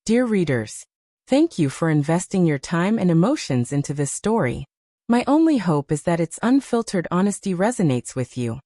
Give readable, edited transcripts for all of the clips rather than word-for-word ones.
Dear readers, thank you for investing your time and emotions into this story. My only hope is that its unfiltered honesty resonates with you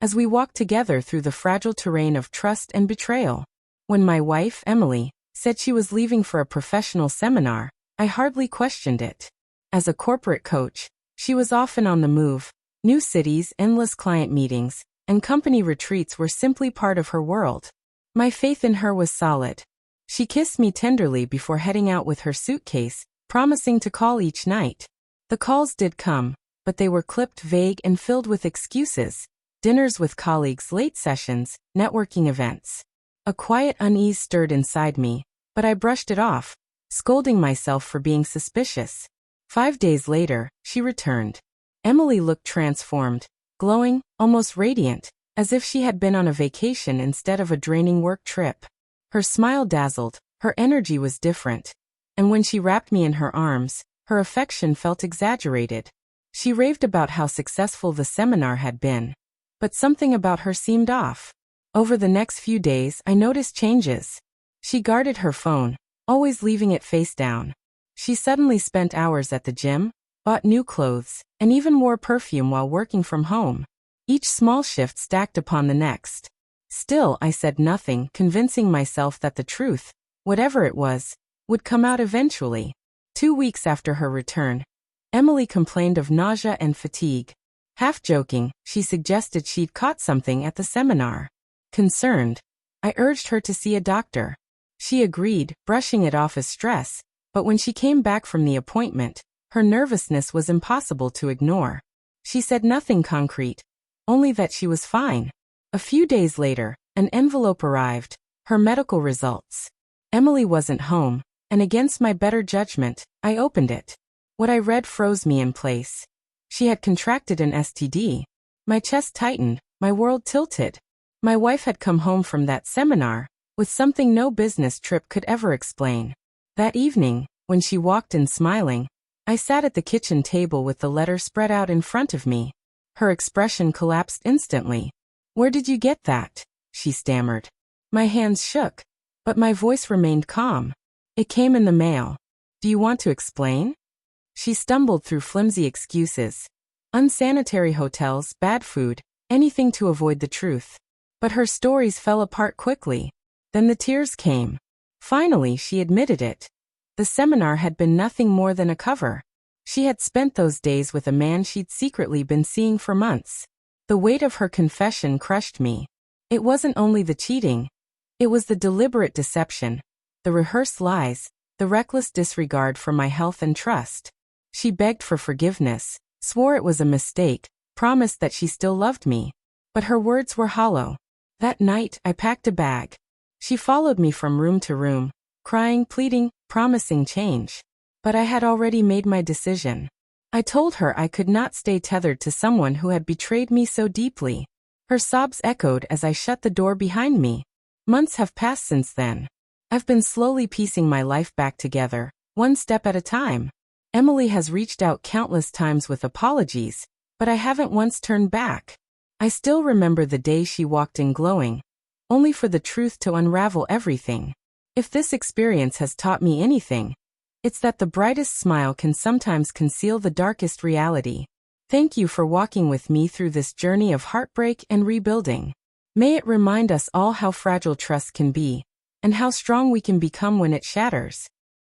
as we walk together through the fragile terrain of trust and betrayal. When my wife, Emily, said she was leaving for a professional seminar, I hardly questioned it. As a corporate coach, she was often on the move. New cities, endless client meetings, and company retreats were simply part of her world. My faith in her was solid. She kissed me tenderly before heading out with her suitcase, promising to call each night. The calls did come, but they were clipped, vague, and filled with excuses. Dinners with colleagues, late sessions, networking events. A quiet unease stirred inside me, but I brushed it off, scolding myself for being suspicious. 5 days later, she returned. Emily looked transformed, glowing, almost radiant, as if she had been on a vacation instead of a draining work trip. Her smile dazzled, her energy was different, and when she wrapped me in her arms, her affection felt exaggerated. She raved about how successful the seminar had been, but something about her seemed off. Over the next few days, I noticed changes. She guarded her phone, always leaving it face down. She suddenly spent hours at the gym, bought new clothes, and even wore perfume while working from home. Each small shift stacked upon the next. Still, I said nothing, convincing myself that the truth, whatever it was, would come out eventually. 2 weeks after her return, Emily complained of nausea and fatigue. Half joking, she suggested she'd caught something at the seminar. Concerned, I urged her to see a doctor. She agreed, brushing it off as stress, but when she came back from the appointment, her nervousness was impossible to ignore. She said nothing concrete, only that she was fine. A few days later, an envelope arrived, her medical results. Emily wasn't home, and against my better judgment, I opened it. What I read froze me in place. She had contracted an STD. My chest tightened, my world tilted. My wife had come home from that seminar with something no business trip could ever explain. That evening, when she walked in smiling, I sat at the kitchen table with the letter spread out in front of me. Her expression collapsed instantly. "Where did you get that?" she stammered. My hands shook, but my voice remained calm. "It came in the mail. Do you want to explain?" She stumbled through flimsy excuses. Unsanitary hotels, bad food, anything to avoid the truth. But her stories fell apart quickly. Then the tears came. Finally, she admitted it. The seminar had been nothing more than a cover. She had spent those days with a man she'd secretly been seeing for months. The weight of her confession crushed me. It wasn't only the cheating. It was the deliberate deception, the rehearsed lies, the reckless disregard for my health and trust. She begged for forgiveness, swore it was a mistake, promised that she still loved me. But her words were hollow. That night, I packed a bag. She followed me from room to room, crying, pleading, promising change. But I had already made my decision. I told her I could not stay tethered to someone who had betrayed me so deeply. Her sobs echoed as I shut the door behind me. Months have passed since then. I've been slowly piecing my life back together, one step at a time. Emily has reached out countless times with apologies, but I haven't once turned back. I still remember the day she walked in glowing, only for the truth to unravel everything. If this experience has taught me anything, it's that the brightest smile can sometimes conceal the darkest reality. Thank you for walking with me through this journey of heartbreak and rebuilding. May it remind us all how fragile trust can be, and how strong we can become when it shatters.